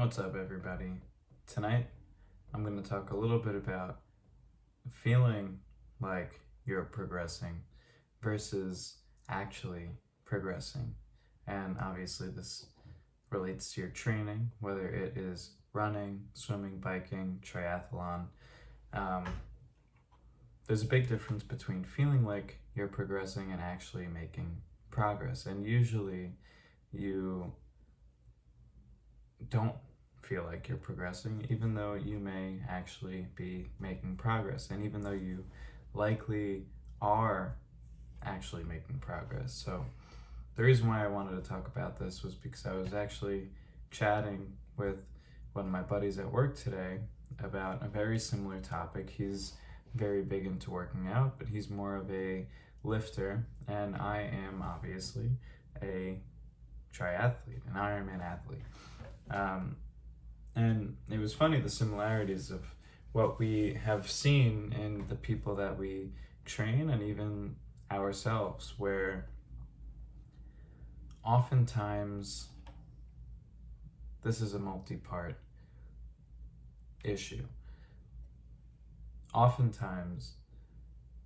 What's up, everybody? Tonight, I'm going to talk a little bit about feeling like you're progressing versus actually progressing. And obviously, this relates to your training, whether it is running, swimming, biking, triathlon. Um, there's a big difference between feeling like you're progressing and actually making progress. And usually, you don't feel like you're progressing, even though you may actually be making progress, and even though you likely are actually making progress. So the reason why I wanted to talk about this was because I was actually chatting with one of my buddies at work today about a very similar topic. He's very big into working out, but he's more of a lifter, and I am obviously a triathlete, an Ironman athlete. And it was funny, the similarities of what we have seen in the people that we train and even ourselves, where oftentimes this is a multi-part issue. Oftentimes,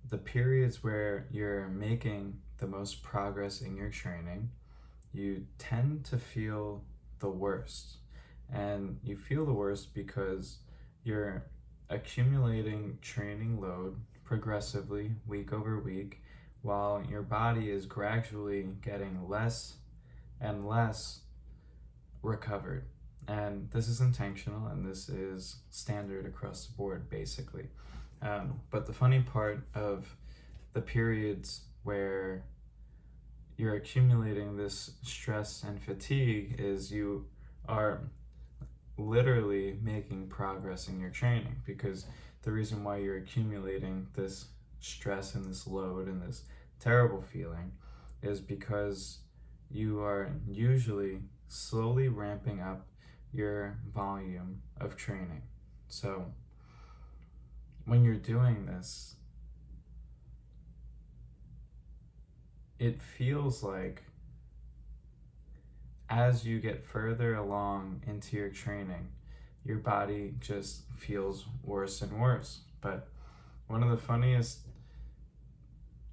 the periods where you're making the most progress in your training, you tend to feel the worst. And you feel the worst because you're accumulating training load progressively week over week, while your body is gradually getting less and less recovered. And this is intentional, and this is standard across the board, basically. But the funny part of the periods where you're accumulating this stress and fatigue is you are literally making progress in your training, because the reason why you're accumulating this stress and this load and this terrible feeling is because you are usually slowly ramping up your volume of training. So when you're doing this, it feels like as you get further along into your training, your body just feels worse and worse. But one of the funniest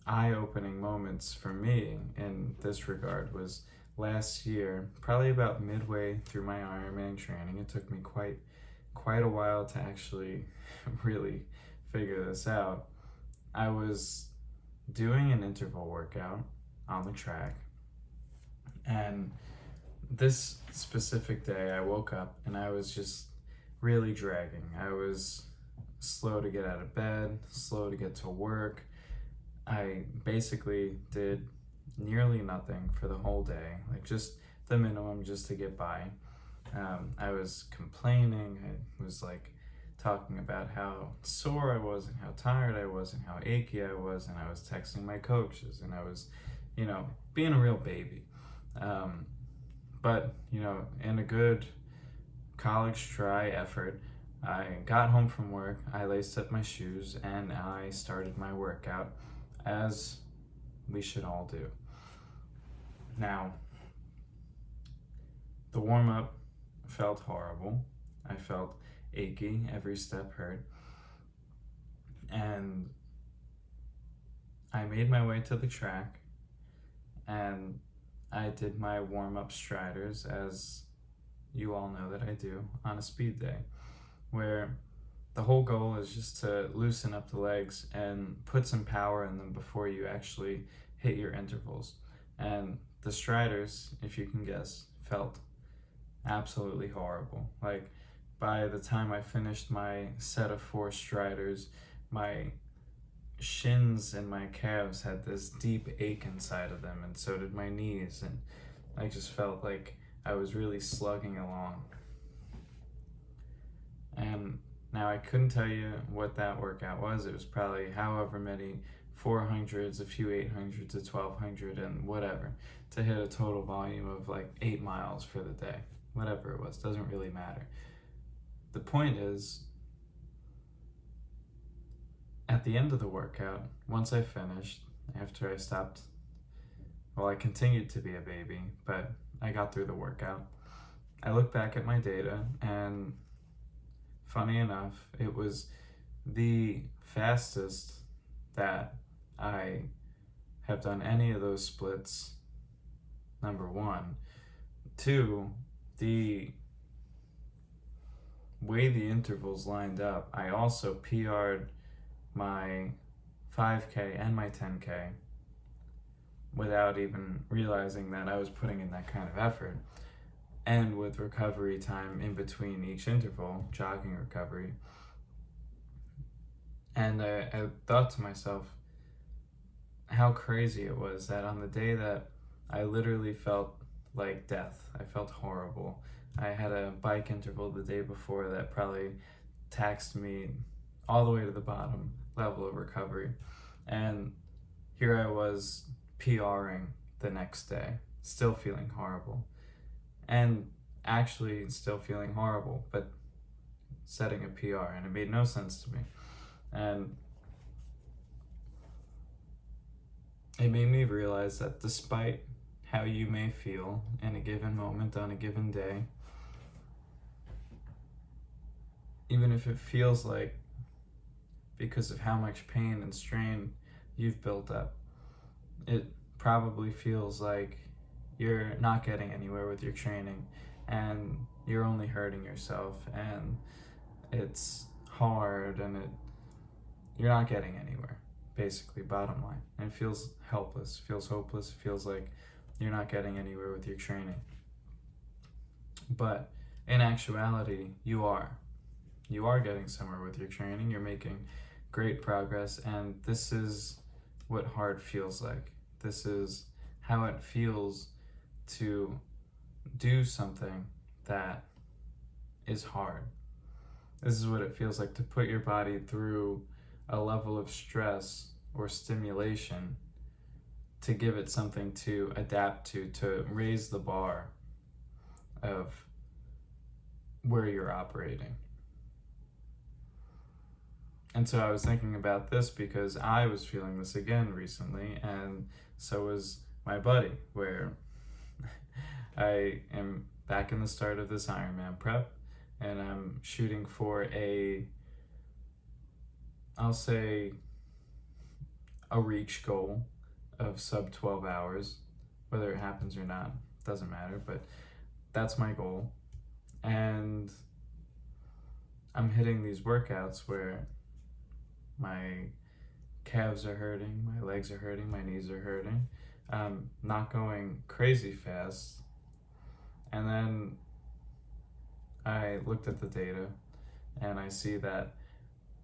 eye-opening moments for me in this regard was last year, probably about midway through my Ironman training. It took me quite a while to actually really figure this out. I was doing an interval workout on the track, and this specific day I woke up and I was just really dragging. I was slow to get out of bed, slow to get to work. I basically did nearly nothing for the whole day, like just the minimum just to get by. I was complaining. I was like talking about how sore I was and how tired I was and how achy I was, and I was texting my coaches, and I was, being a real baby. But, in a good college try effort, I got home from work, I laced up my shoes, and I started my workout, as we should all do. Now, the warm-up felt horrible. I felt achy, every step hurt. And I made my way to the track, and I did my warm-up striders, as you all know that I do, on a speed day, where the whole goal is just to loosen up the legs and put some power in them before you actually hit your intervals. And the striders, if you can guess, felt absolutely horrible. Like, by the time I finished my set of 4 striders, my shins and my calves had this deep ache inside of them, and so did my knees, and I just felt like I was really slugging along. And now I couldn't tell you what that workout was. It was probably however many 400s, a few 800s, a 1200, and whatever, to hit a total volume of like 8 miles for the day. Whatever it was, doesn't really matter. The point is, at the end of the workout, once I finished, after I stopped, I continued to be a baby, but I got through the workout. I look back at my data, and funny enough, it was the fastest that I have done any of those splits, number one. Two, the way the intervals lined up, I also PR'd my 5K and my 10K without even realizing that I was putting in that kind of effort. And with recovery time in between each interval, jogging recovery. And I thought to myself how crazy it was that on the day that I literally felt like death, I felt horrible. I had a bike interval the day before that probably taxed me all the way to the bottom level of recovery. And here I was PRing the next day, still feeling horrible. And actually still feeling horrible, but setting a PR, and it made no sense to me. And it made me realize that despite how you may feel in a given moment on a given day, even if it feels like because of how much pain and strain you've built up, it probably feels like you're not getting anywhere with your training and you're only hurting yourself, and it's hard, and you're not getting anywhere, basically, bottom line. And it feels helpless, feels hopeless, feels like you're not getting anywhere with your training. But in actuality, you are getting somewhere with your training. You're making great progress, and this is what hard feels like. This is how it feels to do something that is hard. This is what it feels like to put your body through a level of stress or stimulation to give it something to adapt to raise the bar of where you're operating. And so I was thinking about this because I was feeling this again recently, and so was my buddy, where I am back in the start of this Ironman prep, and I'm shooting for I'll say a reach goal of sub 12 hours. Whether it happens or not, doesn't matter, but that's my goal. And I'm hitting these workouts where my calves are hurting, my legs are hurting, my knees are hurting. I'm not going crazy fast. And then I looked at the data, and I see that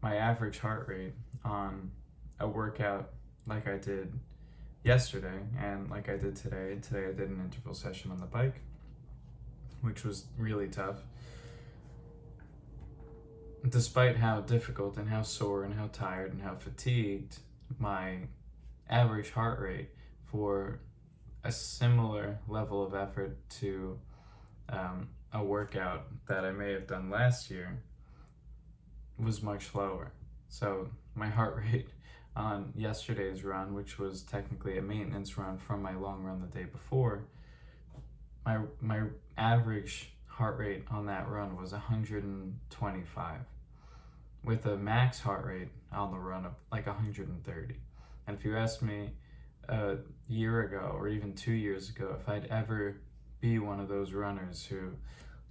my average heart rate on a workout like I did yesterday and like I did today I did an interval session on the bike, which was really tough. Despite how difficult and how sore and how tired and how fatigued, my average heart rate for a similar level of effort to a workout that I may have done last year was much lower. So my heart rate on yesterday's run, which was technically a maintenance run from my long run the day before, my average heart rate on that run was 125, with a max heart rate on the run of like 130. And if you asked me a year ago or even 2 years ago if I'd ever be one of those runners who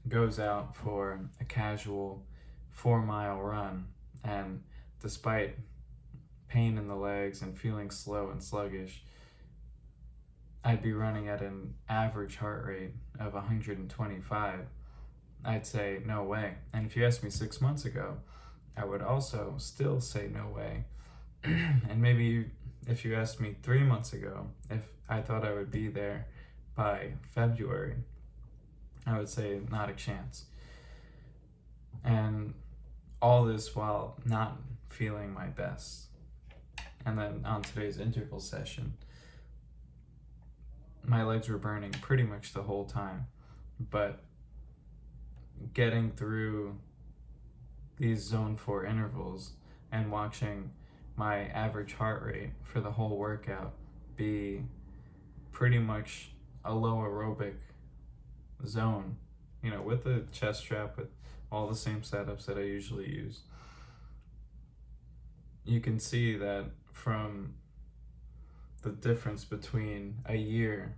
goes out for a casual 4-mile run, and despite pain in the legs and feeling slow and sluggish, I'd be running at an average heart rate of 125, I'd say no way. And if you asked me 6 months ago, I would also still say no way. And maybe if you asked me 3 months ago if I thought I would be there by February, I would say not a chance. And all this while not feeling my best. And then on today's interval session, my legs were burning pretty much the whole time, but getting through these zone 4 intervals and watching my average heart rate for the whole workout be pretty much a low aerobic zone with the chest strap, with all the same setups that I usually use, you can see that from the difference between a year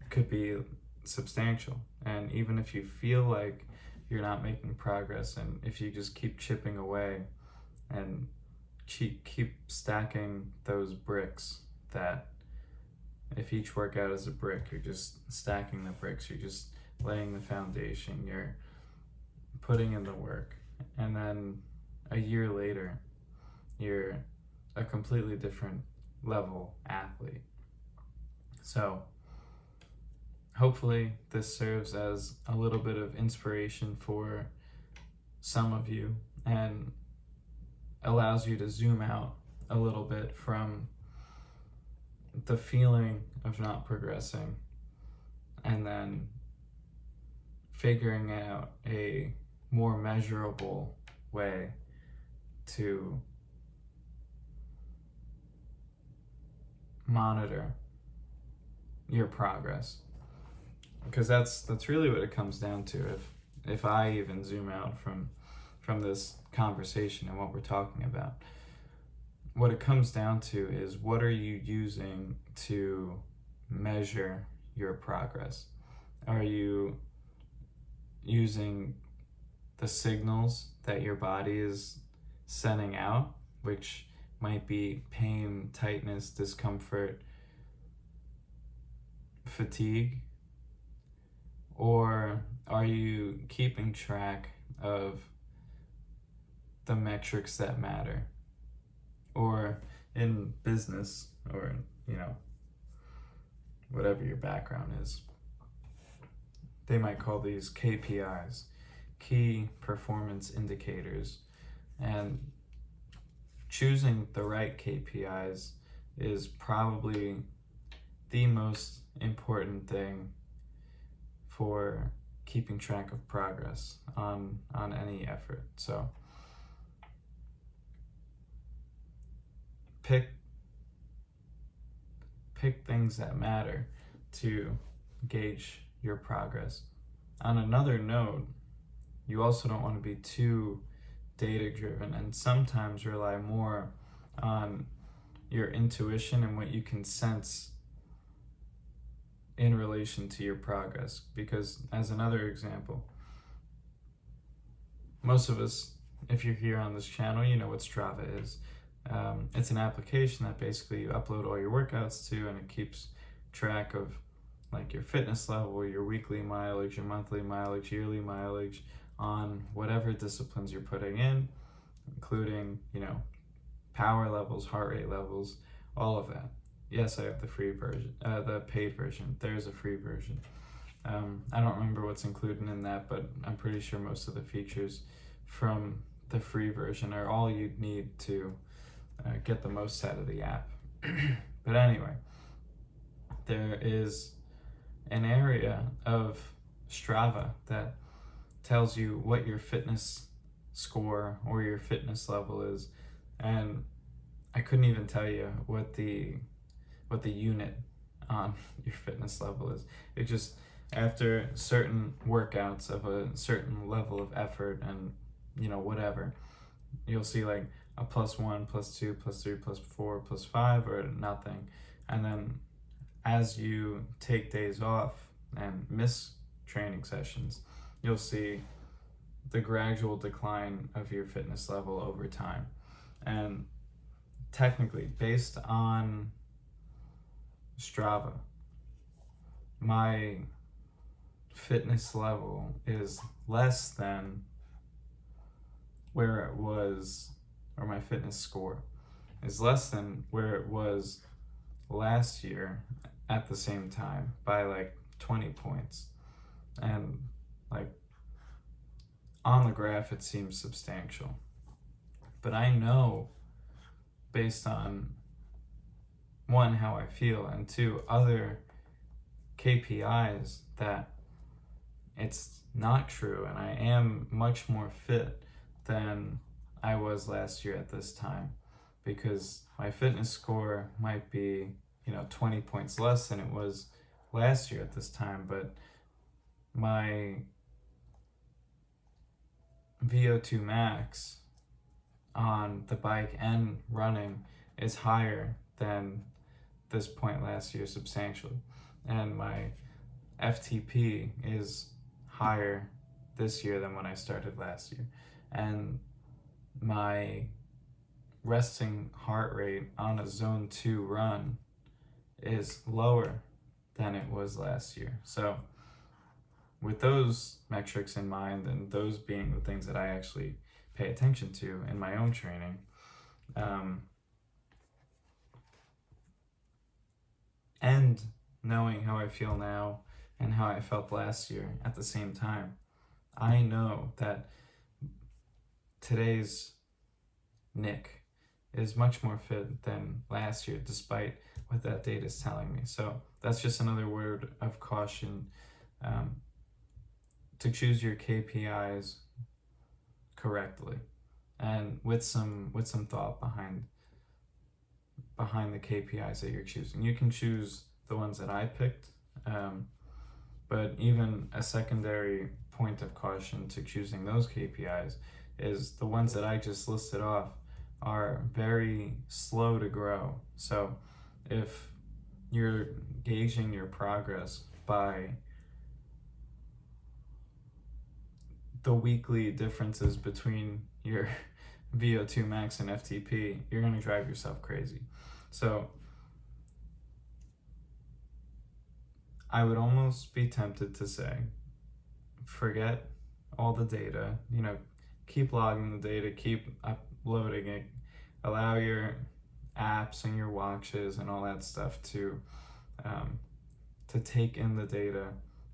could be substantial. And even if you feel like you're not making progress, and if you just keep chipping away and keep stacking those bricks, that if each workout is a brick, you're just stacking the bricks, you're just laying the foundation, you're putting in the work, and then a year later you're a completely different level athlete. So hopefully this serves as a little bit of inspiration for some of you and allows you to zoom out a little bit from the feeling of not progressing and then figuring out a more measurable way to monitor your progress, because that's really what it comes down to. If I even zoom out from this conversation and what we're talking about, what it comes down to is, what are you using to measure your progress? Are you using the signals that your body is sending out, which might be pain, tightness, discomfort, fatigue? Or are you keeping track of the metrics that matter? Or in business, or whatever your background is, they might call these KPIs, key performance indicators. And choosing the right KPIs is probably the most important thing for keeping track of progress on any effort. So pick things that matter to gauge your progress. On another note, you also don't want to be too data driven, and sometimes rely more on your intuition and what you can sense in relation to your progress. Because, as another example, most of us, if you're here on this channel, you know what Strava is. It's an application that basically you upload all your workouts to, and it keeps track of like your fitness level, your weekly mileage, your monthly mileage, yearly mileage on whatever disciplines you're putting in, including, power levels, heart rate levels, all of that. Yes, I have the free version, the paid version. There's a free version. I don't remember what's included in that, but I'm pretty sure most of the features from the free version are all you'd need to get the most out of the app. But anyway, there is an area of Strava that tells you what your fitness score or your fitness level is, and I couldn't even tell you what the unit on your fitness level is. It just, after certain workouts of a certain level of effort and whatever, you'll see like a +1, +2, +3, +4, +5, or nothing. And then as you take days off and miss training sessions, you'll see the gradual decline of your fitness level over time. And technically, based on Strava, my fitness level is less than where it was, or my fitness score is less than where it was last year at the same time by like 20 points. And like on the graph, it seems substantial. But I know, based on one, how I feel, and two, other KPIs, that it's not true, and I am much more fit than I was last year at this time, because my fitness score might be 20 points less than it was last year at this time, but my VO2 max on the bike and running is higher than this point last year substantially. And my FTP is higher this year than when I started last year. And my resting heart rate on a zone 2 run is lower than it was last year. So with those metrics in mind, and those being the things that I actually pay attention to in my own training, and knowing how I feel now and how I felt last year at the same time, I know that today's Nick is much more fit than last year, despite what that data is telling me. So that's just another word of caution, to choose your KPIs correctly and with some thought behind the KPIs that you're choosing. You can choose the ones that I picked, but even a secondary point of caution to choosing those KPIs is the ones that I just listed off are very slow to grow. So if you're gauging your progress by the weekly differences between your VO2 max and FTP, you're going to drive yourself crazy. So I would almost be tempted to say, forget all the data, keep logging the data, keep uploading it, allow your apps and your watches and all that stuff to take in the data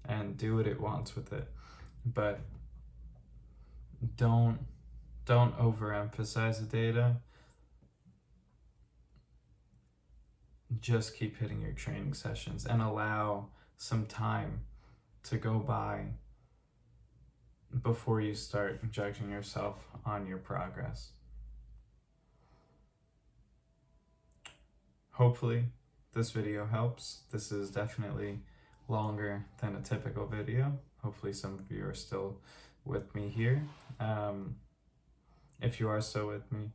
and do what it wants with it. But don't overemphasize the data. Just keep hitting your training sessions and allow some time to go by before you start judging yourself on your progress. Hopefully this video helps. This is definitely longer than a typical video. Hopefully some of you are still with me here. If you are still with me,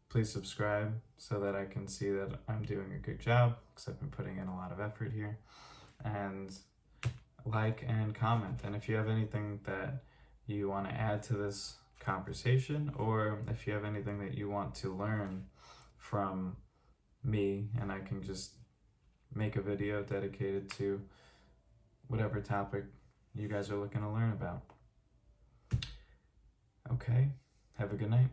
please subscribe so that I can see that I'm doing a good job, because I've been putting in a lot of effort here. And like and comment. And if you have anything that you want to add to this conversation, or if you have anything that you want to learn from me, and I can just make a video dedicated to whatever topic you guys are looking to learn about. Okay, have a good night.